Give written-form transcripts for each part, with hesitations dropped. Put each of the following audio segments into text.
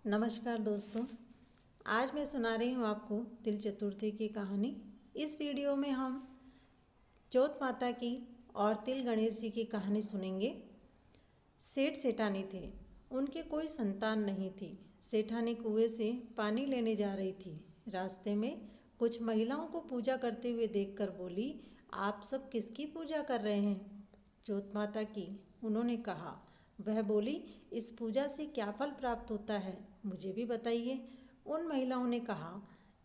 नमस्कार दोस्तों, आज मैं सुना रही हूँ आपको तिल चतुर्थी की कहानी। इस वीडियो में हम चौथ माता की और तिल गणेश जी की कहानी सुनेंगे। सेठ सेठानी थे, उनके कोई संतान नहीं थी। सेठानी कुएं से पानी लेने जा रही थी। रास्ते में कुछ महिलाओं को पूजा करते हुए देखकर बोली, आप सब किसकी पूजा कर रहे हैं? चौथ माता की, उन्होंने कहा। वह बोली, इस पूजा से क्या फल प्राप्त होता है, मुझे भी बताइए। उन महिलाओं ने कहा,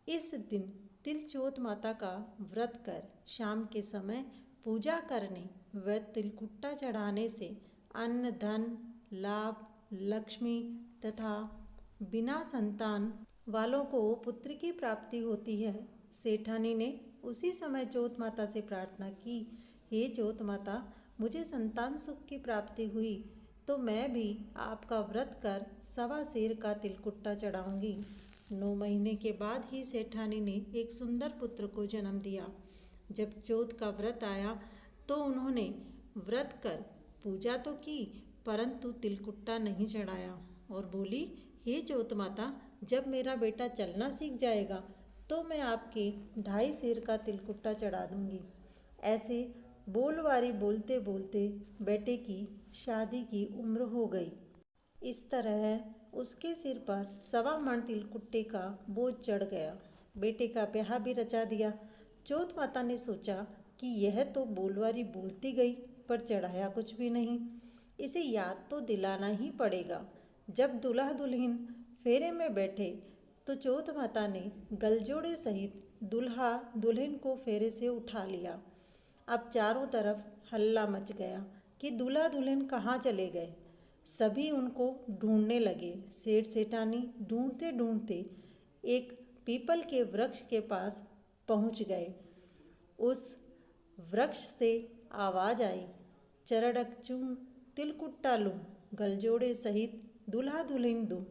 इस दिन तिल चौथ माता का व्रत कर शाम के समय पूजा करने व तिलकुट्टा चढ़ाने से अन्न धन लाभ लक्ष्मी तथा बिना संतान वालों को पुत्र की प्राप्ति होती है। सेठानी ने उसी समय चौथ माता से प्रार्थना की, हे चौथ माता, मुझे संतान सुख की प्राप्ति हुई तो मैं भी आपका व्रत कर सवा सेर का तिलकुट्टा चढ़ाऊंगी। 9 महीने के बाद ही सेठानी ने एक सुंदर पुत्र को जन्म दिया। जब चौथ का व्रत आया तो उन्होंने व्रत कर पूजा तो की, परंतु तिलकुट्टा नहीं चढ़ाया और बोली, हे चौथ माता, जब मेरा बेटा चलना सीख जाएगा तो मैं आपके 2.5 सेर का तिलकुट्टा चढ़ा दूंगी। ऐसे बोलवारी बोलते बोलते बेटे की शादी की उम्र हो गई। इस तरह उसके सिर पर 1.25 मण तिलकुट्टे का बोझ चढ़ गया। बेटे का ब्याह भी रचा दिया। चौथ माता ने सोचा कि यह तो बोलवारी बोलती गई पर चढ़ाया कुछ भी नहीं, इसे याद तो दिलाना ही पड़ेगा। जब दूल्हा दुल्हन फेरे में बैठे तो चौथ माता ने गलजोड़े सहित दूल्हा दुल्हन को फेरे से उठा लिया। अब चारों तरफ हल्ला मच गया कि दूल्हा दुल्हन कहाँ चले गए। सभी उनको ढूंढने लगे। सेठ सेठानी ढूंढते ढूंढते एक पीपल के वृक्ष के पास पहुँच गए। उस वृक्ष से आवाज़ आई, चरड़क चूम तिलकुट्टा लूं, गलजोड़े सहित दूल्हा दुल्हन दूं।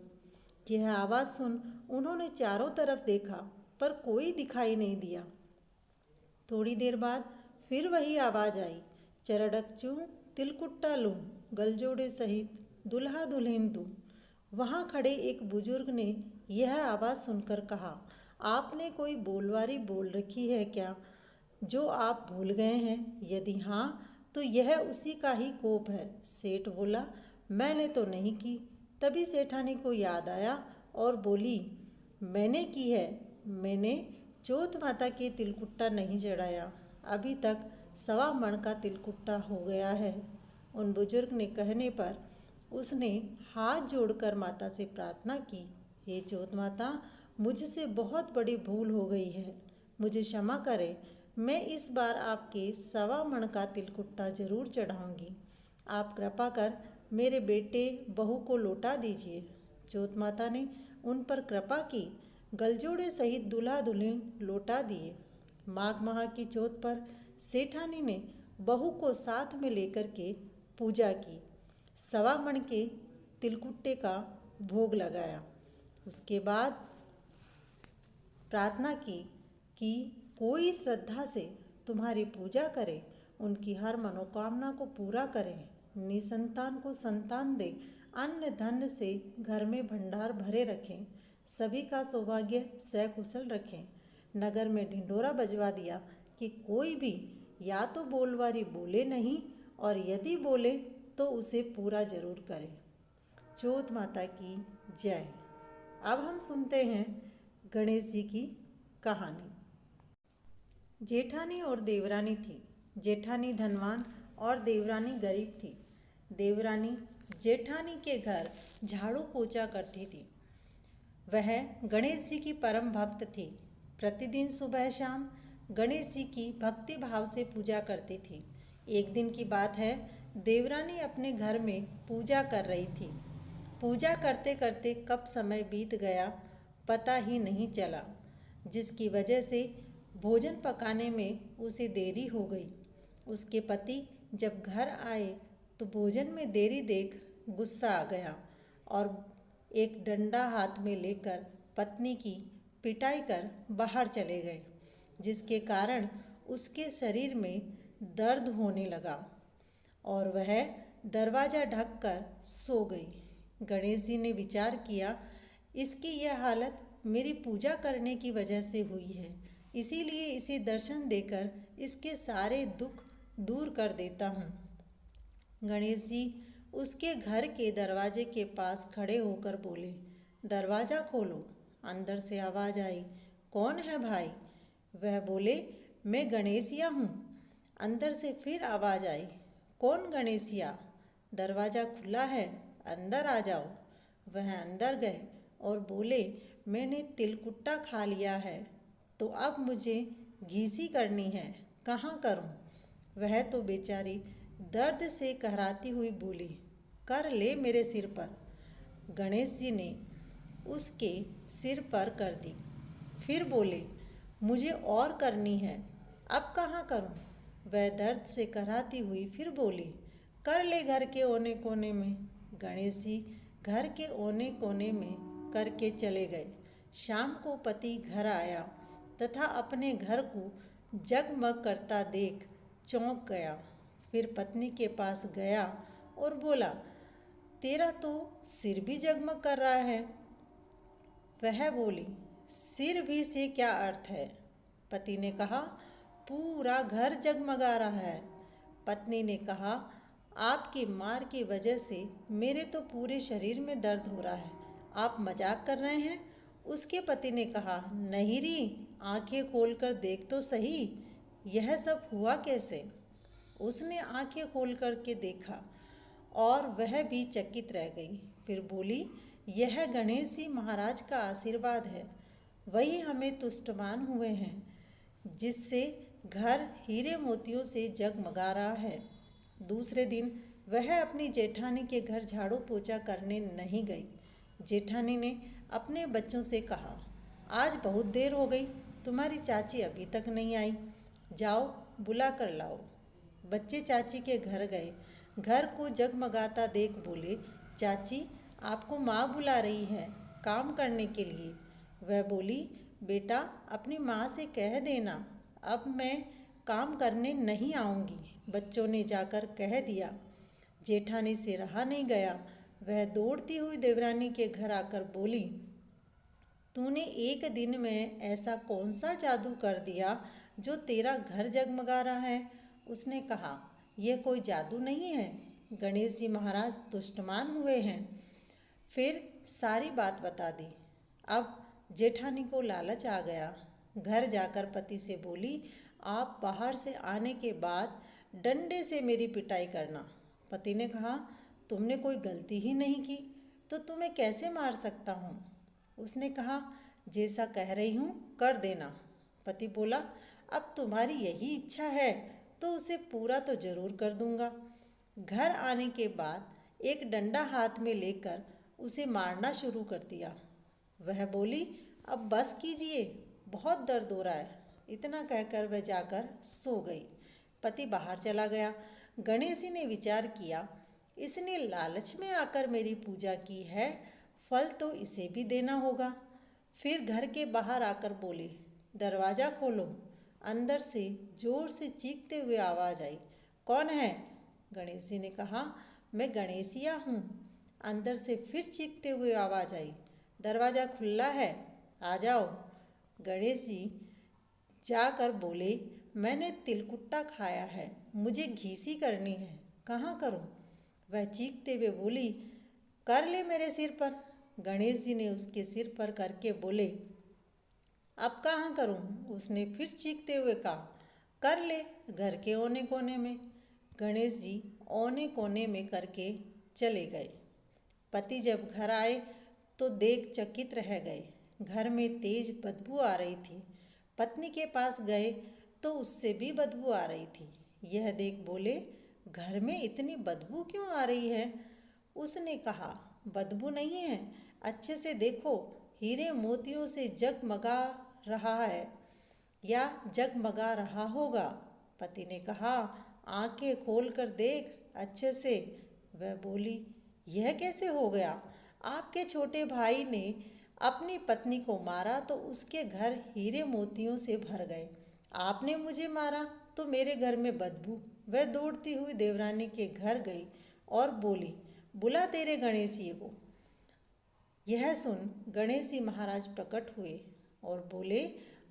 यह आवाज़ सुन उन्होंने चारों तरफ देखा पर कोई दिखाई नहीं दिया। थोड़ी देर बाद फिर वही आवाज़ आई, चरड़क चूं तिलकुट्टा लूं, गलजोड़े सहित दूल्हा दुल्हन दूं। वहाँ खड़े एक बुजुर्ग ने यह आवाज़ सुनकर कहा, आपने कोई बोलवारी बोल रखी है क्या, जो आप भूल गए हैं? यदि हाँ तो यह उसी का ही कोप है। सेठ बोला, मैंने तो नहीं की। तभी सेठानी को याद आया और बोली, मैंने की है। मैंने चौथ माता के तिलकुट्टा नहीं चढ़ाया, अभी तक 1.25 मण का तिलकुट्टा हो गया है। उन बुजुर्ग ने कहने पर उसने हाथ जोड़कर माता से प्रार्थना की, हे चौथ माता, मुझसे बहुत बड़ी भूल हो गई है, मुझे क्षमा करें। मैं इस बार आपके 1.25 मण का तिलकुट्टा जरूर चढ़ाऊंगी। आप कृपा कर मेरे बेटे बहू को लौटा दीजिए। चौथ माता ने उन पर कृपा की। गलजोड़े सहित दूल्हा दुल्हन लौटा दिए। माघ माह की चौथ पर सेठानी ने बहू को साथ में लेकर के पूजा की। 1.25 मण के तिलकुट्टे का भोग लगाया। उसके बाद प्रार्थना की कि कोई श्रद्धा से तुम्हारी पूजा करे, उनकी हर मनोकामना को पूरा करें, निसंतान को संतान दे, अन्न धन से घर में भंडार भरे रखें, सभी का सौभाग्य सकुशल रखें। नगर में ढिंढोरा बजवा दिया कि कोई भी या तो बोलवारी बोले नहीं और यदि बोले तो उसे पूरा जरूर करे। चौथ माता की जय। अब हम सुनते हैं गणेश जी की कहानी। जेठानी और देवरानी थी। जेठानी धनवान और देवरानी गरीब थी। देवरानी जेठानी के घर झाड़ू पोछा करती थी। वह गणेश जी की परम भक्त थी। प्रतिदिन सुबह शाम गणेश जी की भक्ति भाव से पूजा करती थी। एक दिन की बात है, देवरानी अपने घर में पूजा कर रही थी। पूजा करते करते कब समय बीत गया पता ही नहीं चला, जिसकी वजह से भोजन पकाने में उसे देरी हो गई। उसके पति जब घर आए तो भोजन में देरी देख गुस्सा आ गया और एक डंडा हाथ में लेकर पत्नी की पिटाई कर बाहर चले गए, जिसके कारण उसके शरीर में दर्द होने लगा और वह दरवाज़ा ढककर सो गई। गणेश जी ने विचार किया, इसकी यह हालत मेरी पूजा करने की वजह से हुई है, इसीलिए इसे दर्शन देकर इसके सारे दुख दूर कर देता हूँ। गणेश जी उसके घर के दरवाजे के पास खड़े होकर बोले, दरवाज़ा खोलो। अंदर से आवाज़ आई, कौन है भाई? वह बोले, मैं गणेशिया हूँ। अंदर से फिर आवाज़ आई, कौन गणेशिया? दरवाज़ा खुला है, अंदर आ जाओ। वह अंदर गए और बोले, मैंने तिलकुट्टा खा लिया है, तो अब मुझे घीसी करनी है, कहाँ करूँ? वह तो बेचारी दर्द से कहराती हुई बोली, कर ले मेरे सिर पर। गणेश जी ने उसके सिर पर कर दी। फिर बोले, मुझे और करनी है, अब कहाँ करूँ? वह दर्द से कहराती हुई फिर बोली, कर ले घर के ओने कोने में। गणेश जी घर के ओने कोने में करके चले गए। शाम को पति घर आया तथा अपने घर को जगमग करता देख चौंक गया। फिर पत्नी के पास गया और बोला, तेरा तो सिर भी जगमग कर रहा है। वह बोली, सिर भी से क्या अर्थ है? पति ने कहा, पूरा घर जगमगा रहा है। पत्नी ने कहा, आपकी मार की वजह से मेरे तो पूरे शरीर में दर्द हो रहा है, आप मजाक कर रहे हैं? उसके पति ने कहा, नहीं री, आंखें खोलकर देख तो सही, यह सब हुआ कैसे? उसने आंखें खोल कर के देखा और वह भी चकित रह गई। फिर बोली, यह गणेश जी महाराज का आशीर्वाद है, वही हमें तुष्टवान हुए हैं, जिससे घर हीरे मोतियों से जगमगा रहा है। दूसरे दिन वह अपनी जेठानी के घर झाड़ू पोछा करने नहीं गई। जेठानी ने अपने बच्चों से कहा, आज बहुत देर हो गई, तुम्हारी चाची अभी तक नहीं आई, जाओ बुला कर लाओ। बच्चे चाची के घर गए। घर को जगमगाता देख बोले, चाची आपको माँ बुला रही है काम करने के लिए। वह बोली, बेटा अपनी माँ से कह देना अब मैं काम करने नहीं आऊँगी। बच्चों ने जाकर कह दिया। जेठानी से रहा नहीं गया। वह दौड़ती हुई देवरानी के घर आकर बोली, तूने एक दिन में ऐसा कौन सा जादू कर दिया जो तेरा घर जगमगा रहा है? उसने कहा, यह कोई जादू नहीं है, गणेश जी महाराज तुष्टमान हुए हैं। फिर सारी बात बता दी। अब जेठानी को लालच आ गया। घर जाकर पति से बोली, आप बाहर से आने के बाद डंडे से मेरी पिटाई करना। पति ने कहा, तुमने कोई गलती ही नहीं की तो तुम्हें कैसे मार सकता हूँ? उसने कहा, जैसा कह रही हूँ कर देना। पति बोला, अब तुम्हारी यही इच्छा है तो उसे पूरा तो जरूर कर दूंगा। घर आने के बाद एक डंडा हाथ में लेकर उसे मारना शुरू कर दिया। वह बोली, अब बस कीजिए, बहुत दर्द हो रहा है। इतना कहकर वह जाकर सो गई। पति बाहर चला गया। गणेश जी ने विचार किया, इसने लालच में आकर मेरी पूजा की है, फल तो इसे भी देना होगा। फिर घर के बाहर आकर बोले, दरवाज़ा खोलो। अंदर से जोर से चीखते हुए आवाज़ आई, कौन है? गणेश जी ने कहा, मैं गणेशिया हूँ। अंदर से फिर चीखते हुए आवाज़ आई, दरवाज़ा खुला है, आ जाओ। गणेश जी जाकर बोले, मैंने तिलकुट्टा खाया है, मुझे घीसी करनी है, कहाँ करूँ? वह चीखते हुए बोली, कर ले मेरे सिर पर। गणेश जी ने उसके सिर पर करके बोले, अब कहाँ करूँ? उसने फिर चीखते हुए कहा, कर ले घर के ओने कोने में। गणेश जी ओने कोने में करके चले गए। पति जब घर आए तो देख चकित रह गए। घर में तेज बदबू आ रही थी। पत्नी के पास गए तो उससे भी बदबू आ रही थी। यह देख बोले, घर में इतनी बदबू क्यों आ रही है? उसने कहा, बदबू नहीं है, अच्छे से देखो, हीरे मोतियों से जगमगा रहा है या जगमगा रहा होगा। पति ने कहा, आंखें खोल कर देख अच्छे से। वह बोली, यह कैसे हो गया? आपके छोटे भाई ने अपनी पत्नी को मारा तो उसके घर हीरे मोतियों से भर गए। आपने मुझे मारा तो मेरे घर में बदबू। वह दौड़ती हुई देवरानी के घर गई और बोली, बुला तेरे गणेशिये को। यह सुन गणेश जी महाराज प्रकट हुए और बोले,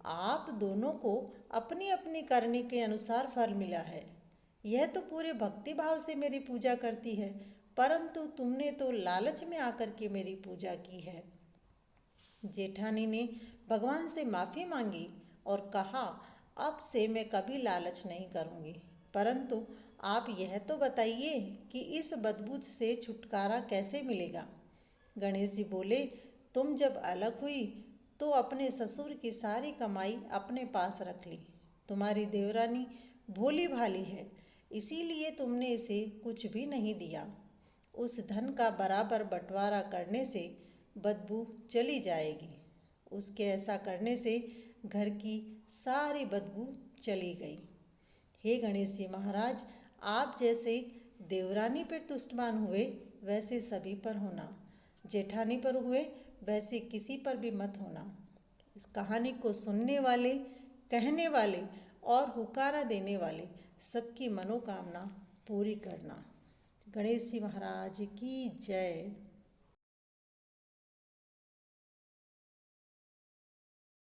आप दोनों को अपनी अपनी करनी के अनुसार फल मिला है। यह तो पूरे भक्ति भाव से मेरी पूजा करती है, परंतु तुमने तो लालच में आकर के मेरी पूजा की है। जेठानी ने भगवान से माफ़ी मांगी और कहा, अब से मैं कभी लालच नहीं करूँगी, परंतु आप यह तो बताइए कि इस बदबू से छुटकारा कैसे मिलेगा। गणेश जी बोले, तुम जब अलग हुई तो अपने ससुर की सारी कमाई अपने पास रख ली। तुम्हारी देवरानी भोली भाली है, इसीलिए तुमने इसे कुछ भी नहीं दिया। उस धन का बराबर बंटवारा करने से बदबू चली जाएगी। उसके ऐसा करने से घर की सारी बदबू चली गई। हे गणेश जी महाराज, आप जैसे देवरानी पर तुष्टमान हुए वैसे सभी पर होना, जेठानी पर हुए वैसे किसी पर भी मत होना। इस कहानी को सुनने वाले, कहने वाले और हुकारा देने वाले सबकी मनोकामना पूरी करना। गणेश जी महाराज की जय।